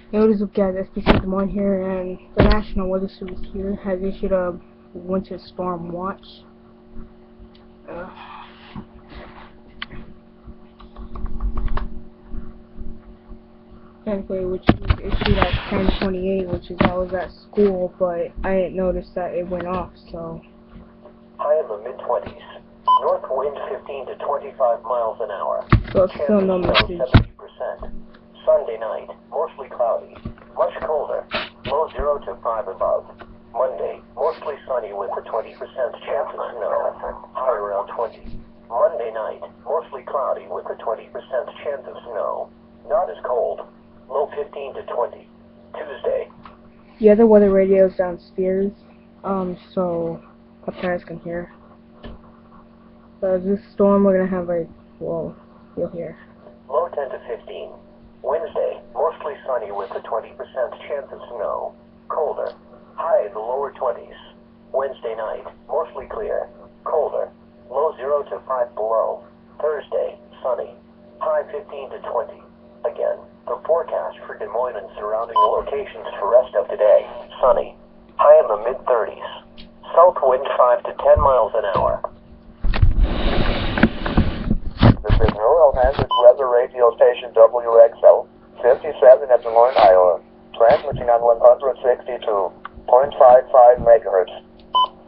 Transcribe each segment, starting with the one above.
Hey, what is up, guys? SPC Des Moines here, and the National Weather Service here has issued a winter storm watch. Technically, which was issued at 10:28, which is I was at school, but I didn't notice that it went off. So high in the mid-20s. North wind 15 to 25 miles an hour. So it's still no message. 70%. Sunday night, mostly cloudy. Much colder. Low 0 to 5 above. Monday, mostly sunny with a 20% chance of snow. High around 20. Monday night, mostly cloudy with a 20% chance of snow. Not as cold. Low 15 to 20. Tuesday. The other weather radio is downstairs, so up you guys can hear. So this storm we're gonna have you'll hear. Low 10 to 15. Wednesday, mostly sunny with a 20% chance of snow. Colder. High in the lower 20s. Wednesday night, mostly clear. Colder. Low 0 to 5 below. Thursday, sunny. High 15 to 20. Again, the forecast for Des Moines and surrounding locations for rest of today. Sunny. High in the mid-30s. South wind 5 to 10 miles an hour. This is Rural Hazard Weather Radio Station WXL 57 at Des Moines, Iowa, transmitting on 162.55 megahertz.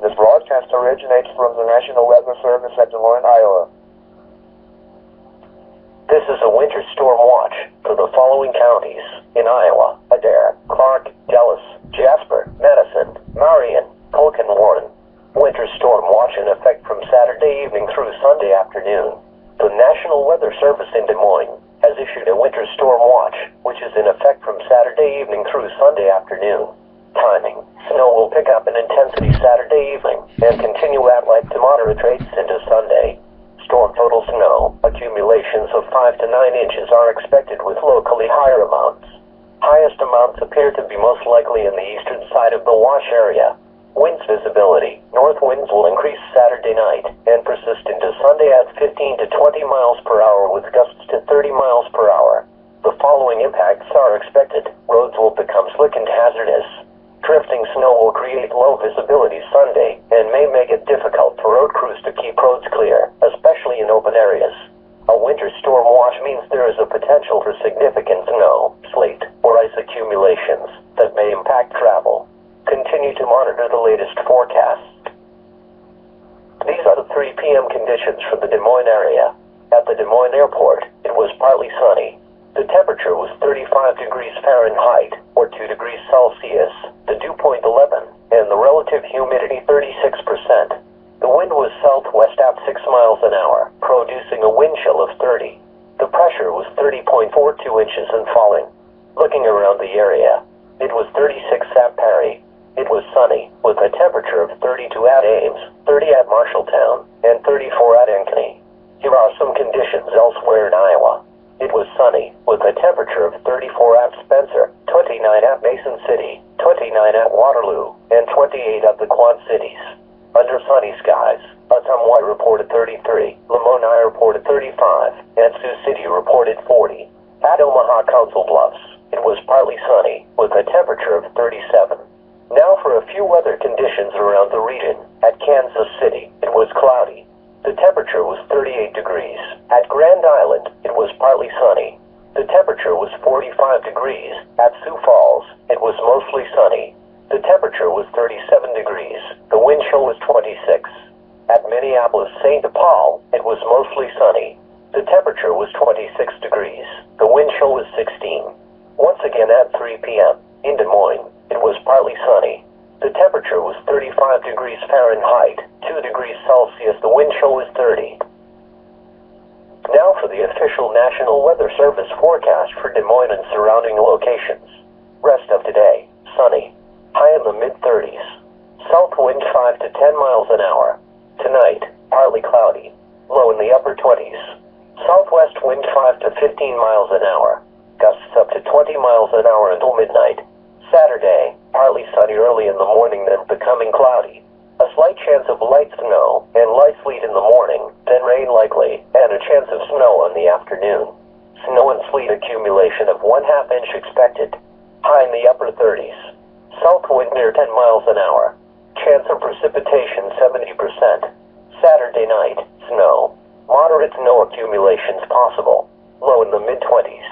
This broadcast originates from the National Weather Service at Des Moines, Iowa. This is a winter storm watch for the following counties in Iowa: Adair, Clark, Dallas, Jasper, Madison, Marion, Polk, and Warren. Winter storm watch in effect from Saturday evening through Sunday afternoon. The National Weather Service in Des Moines has issued a winter storm watch, which is in effect from Saturday evening through Sunday afternoon. Timing: snow will pick up in intensity Saturday evening and continue at light to moderate rates into Sunday. Storm total snow accumulations of 5 to 9 inches are expected, with locally higher amounts. Highest amounts appear to be most likely in the eastern side of the wash area. Winds visibility: north winds will increase Saturday night and persist into Sunday at 15 to 20 miles per hour with gusts to 30 miles per hour. The following impacts are expected: roads will become slick and hazardous. Drifting snow will create low visibility Sunday and may make it difficult for road crews to keep roads clear, especially in open areas. A winter storm watch means there is a potential for significant snow, sleet, or ice accumulations that may impact travel. Continue to monitor the latest forecast. These are the 3 p.m. conditions for the Des Moines area. At the Des Moines airport, it was partly sunny. The temperature was 35 degrees Fahrenheit, or 2 degrees Celsius, the dew point 11, and the relative humidity 36%. The wind was southwest at 6 miles an hour, producing a wind chill of 30. The pressure was 30.42 inches and falling. Looking around the area, it was 36 at Perry. It was sunny, with a temperature of 32 at Ames, 30 at Marshalltown, and 34 at Ankeny. Here are some conditions elsewhere in Iowa. It was sunny, with a temperature of 34 at Spencer, 29 at Mason City, 29 at Waterloo, and 28 at the Quad Cities. Under sunny skies, Ottumwa reported 33, Lamoni reported 35, and Sioux City reported 40. At Omaha Council Bluffs, it was partly sunny, with a temperature of 37. Now for a few weather conditions around the region. At Kansas City, it was cloudy. The temperature was 38 degrees. At Grand Island, it was partly sunny. The temperature was 45 degrees. At Sioux Falls, it was mostly sunny. The temperature was 37 degrees. The wind chill was 26. At Minneapolis-St. Paul, it was mostly sunny. The temperature was 26 degrees. The wind chill was 16. Once again at 3 p.m. in Des Moines, it was partly sunny. The temperature was 35 degrees Fahrenheit, 2 degrees Celsius. The wind chill was 30. Now for the official National Weather Service forecast for Des Moines and surrounding locations. Rest of today, sunny. High in the mid-30s. South wind 5 to 10 miles an hour. Tonight, partly cloudy. Low in the upper 20s. Southwest wind 5 to 15 miles an hour. Gusts up to 20 miles an hour until midnight. Saturday, partly sunny early in the morning, then becoming cloudy. A slight chance of light snow and light sleet in the morning, then rain likely, and a chance of snow in the afternoon. Snow and sleet accumulation of 1/2 inch expected. high in the upper 30s. South wind near 10 miles an hour. Chance of precipitation 70%. Saturday night, snow. Moderate snow accumulations possible. Low in the mid-20s.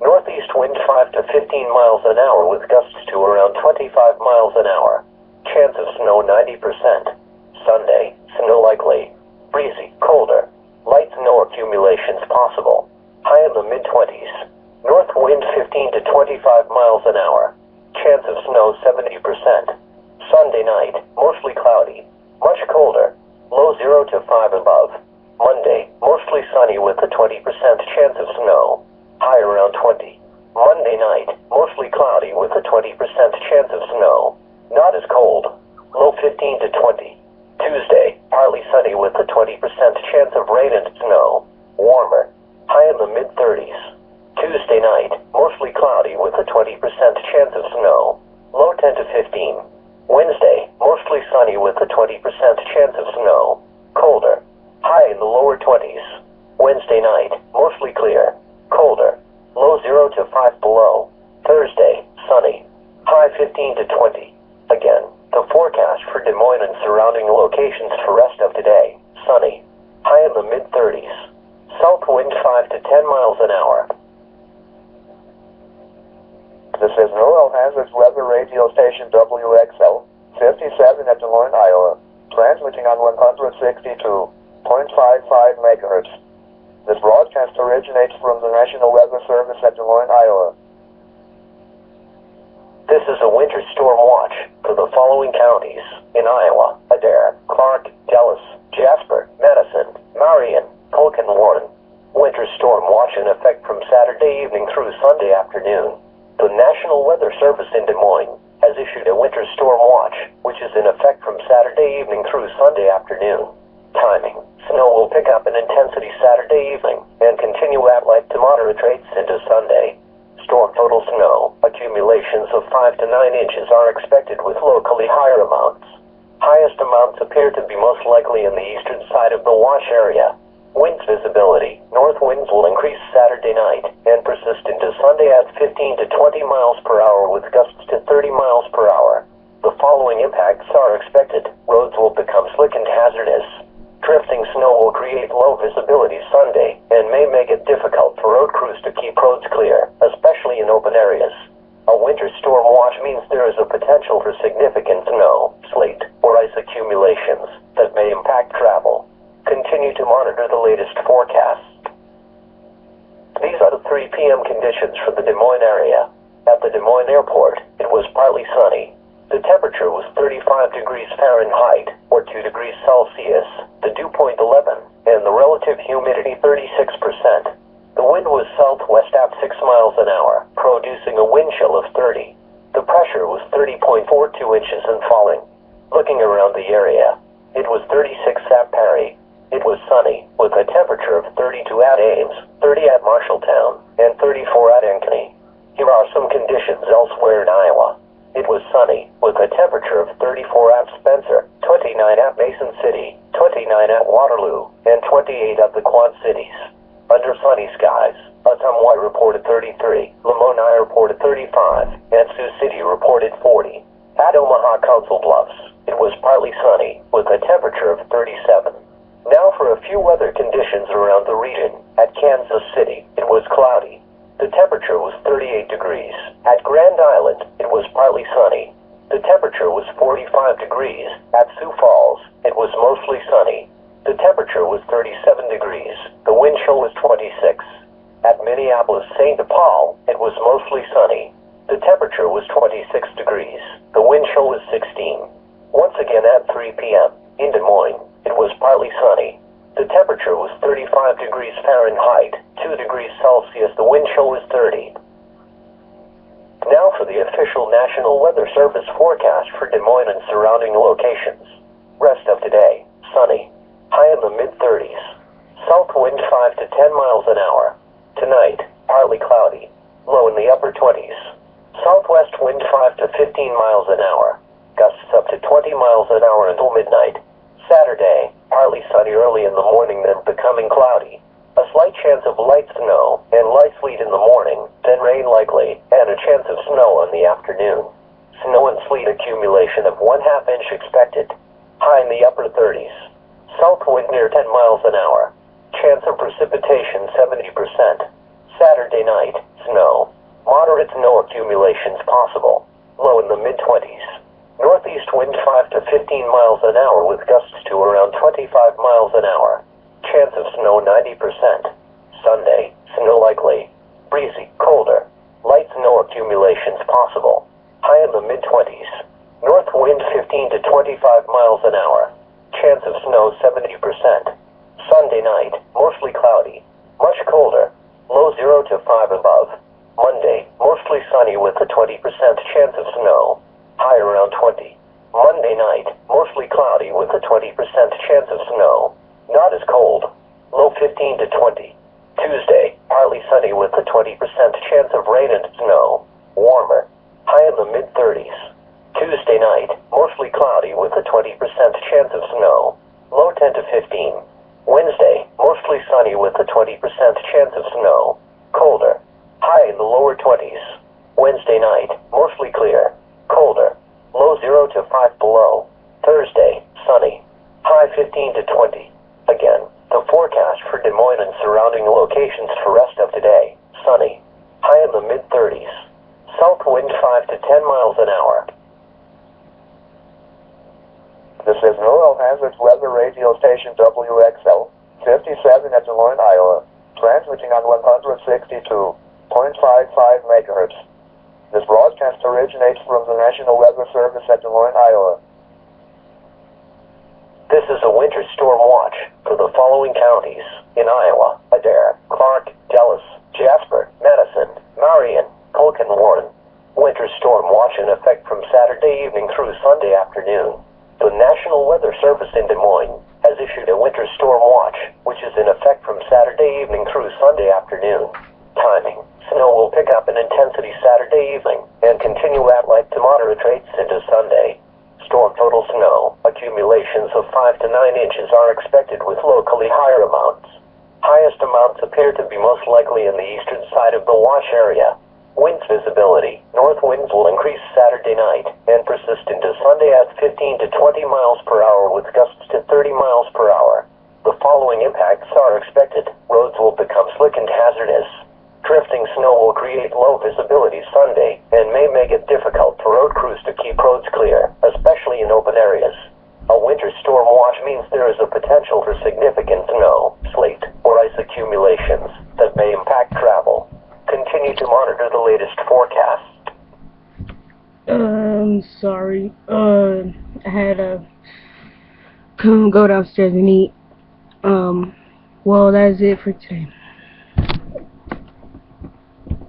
Northeast wind 5 to 15 miles an hour with gusts to around 25 miles an hour. Chance of snow 90%. Sunday, snow likely. Breezy, colder. Light snow accumulations possible. High in the mid-20s. North wind 15 to 25 miles an hour. Chance of snow 70%. Sunday night, mostly cloudy. Much colder. Low 0 to 5 above. Monday, mostly sunny with a 20% chance of snow. High around 20. Monday night, mostly cloudy with a 20% chance of snow. Not as cold. Low 15 to 20. Tuesday, partly sunny with a 20% chance of rain and snow. Warmer. High in the mid-30s. Tuesday night, mostly cloudy with a 20% chance of snow. Low 10 to 15. Wednesday, mostly sunny with a 20% chance of snow. Colder. High in the lower 20s. Wednesday night, mostly clear. Colder. Low 0 to 5 below. Thursday, sunny. High 15 to 20. Again, the forecast for Des Moines and surrounding locations for rest of today. Sunny. High in the mid-30s. South wind 5 to 10 miles an hour. This is Rural Hazards Weather Radio Station WXL, 57 at Des Moines, Iowa, transmitting on 162.55 megahertz. This broadcast originates from the National Weather Service at Des Moines, Iowa. This is a winter storm watch for the following counties in Iowa: Adair, Clark, Dallas, Jasper, Madison, Marion, Polk, and Warren. Winter storm watch in effect from Saturday evening through Sunday afternoon. The National Weather Service in Des Moines has issued a winter storm watch, which is in effect from Saturday evening through Sunday afternoon. Timing: snow will pick up in intensity Saturday evening and continue at light to moderate rates into Sunday. Storm total snow accumulations of 5 to 9 inches are expected with locally higher amounts. Highest amounts appear to be most likely in the eastern side of the watch area. Winds visibility: north winds will increase Saturday night and persist into Sunday at 15 to 20 miles per hour with gusts to 30 miles per hour. The following impacts are expected. Roads will become slick and hazardous. Drifting snow will create low visibility Sunday and may make it difficult for road crews to keep roads clear, especially in open areas. A winter storm watch means there is a potential for significant snow, sleet, or ice accumulations that may impact travel. Continue to monitor the latest forecasts. These are the 3 p.m. conditions for the Des Moines area. At the Des Moines airport, it was partly sunny. The temperature was 35 degrees Fahrenheit, or 2 degrees Celsius, the dew point 11, and the relative humidity 36%. The wind was southwest at 6 miles an hour, producing a wind chill of 30. The pressure was 30.42 inches and falling. Looking around the area, it was 36 at Perry. It was sunny, with a temperature of 32 at Ames, 30 at Marshalltown, and 34 at Ankeny. Here are some conditions elsewhere in Iowa. It was sunny, with a temperature of 34 at Spencer, 29 at Mason City, 29 at Waterloo, and 28 at the Quad Cities. Under sunny skies, Ottumwa reported 33, Lamoni reported 35, and Sioux City reported 40. At Omaha Council Bluffs, it was partly sunny, with a temperature of 37. Now for a few weather conditions around the region. At Kansas City, it was cloudy. The temperature was 38 degrees. At Grand Island, it was partly sunny. The temperature was 45 degrees. At Sioux Falls, it was mostly sunny. The temperature was 37 degrees. The wind chill was 26. At Minneapolis-St. Paul, it was mostly sunny. The temperature was 26 degrees. The wind chill was 16. Once again at 3 p.m. in Des Moines, it was partly sunny. The temperature was 35 degrees Fahrenheit, 2 degrees Celsius. The wind chill was 30. Now for the official National Weather Service forecast for Des Moines and surrounding locations. Rest of today, sunny. High in the mid-30s. South wind 5 to 10 miles an hour. Tonight, partly cloudy. Low in the upper 20s. Southwest wind 5 to 15 miles an hour. Gusts up to 20 miles an hour until midnight. Saturday, partly sunny early in the morning, then becoming cloudy. A slight chance of light snow and light sleet in the morning, then rain likely, and a chance of snow in the afternoon. Snow and sleet accumulation of 1/2 inch expected. High in the upper 30s. South wind near 10 miles an hour. Chance of precipitation 70%. Saturday night, snow. Moderate snow accumulations possible. Low in the mid-20s. Northeast wind 5 to 15 miles an hour with gusts to around 25 miles an hour. Chance of snow 90%. Sunday, snow likely. Breezy, colder. Light snow accumulations possible. High in the mid-20s. North wind 15 to 25 miles an hour. Chance of snow 70%. Sunday night, mostly cloudy. Much colder. Low 0 to 5 above. Monday, mostly sunny with a 20% chance of snow. High around 20. Monday night, mostly cloudy with a 20% chance of snow. Not as cold. Low 15 to 20. Tuesday, partly sunny with a 20% chance of rain and snow. Warmer. High in the mid-30s. Tuesday night, mostly cloudy with a 20% chance of snow. Low 10 to 15. Wednesday, mostly sunny with a 20% chance of snow. Colder. High in the lower 20s. Wednesday night, mostly clear. Colder. Low 0 to 5 below. Thursday, sunny. High 15 to 20. Again, the forecast for Des Moines and surrounding locations for rest of today. Sunny. High in the mid-30s. South wind 5 to 10 miles an hour. This is Rural Hazards Weather Radio Station WXL, 57 at Des Moines, Iowa, transmitting on 162.55 megahertz. This broadcast originates from the National Weather Service at Des Moines, Iowa. This is a winter storm watch for the following counties in Iowa: Adair, Clark, Dallas, Jasper, Madison, Marion, Polk, and Warren. Winter storm watch in effect from Saturday evening through Sunday afternoon. The National Weather Service in Des Moines has issued a winter storm watch, which is in effect from Saturday evening through Sunday afternoon. Timing: snow will pick up in intensity Saturday evening and continue at light to moderate rates into Sunday. Storm total snow accumulations of 5 to 9 inches are expected with locally higher amounts. Highest amounts appear to be most likely in the eastern side of the watch area. Winds visibility: north winds will increase Saturday night and persist into Sunday at 15 to 20 miles per hour with gusts to 30 miles per hour. The following impacts are expected. Roads will become slick and hazardous. Drifting snow will create low visibility Sunday and may make it difficult for road crews to keep roads clear, especially in open areas. A winter storm watch means there is a potential for significant snow, sleet, or ice accumulations that may impact travel. Continue to monitor the latest forecast. Sorry. I had to go downstairs and eat. Well, that is it for today.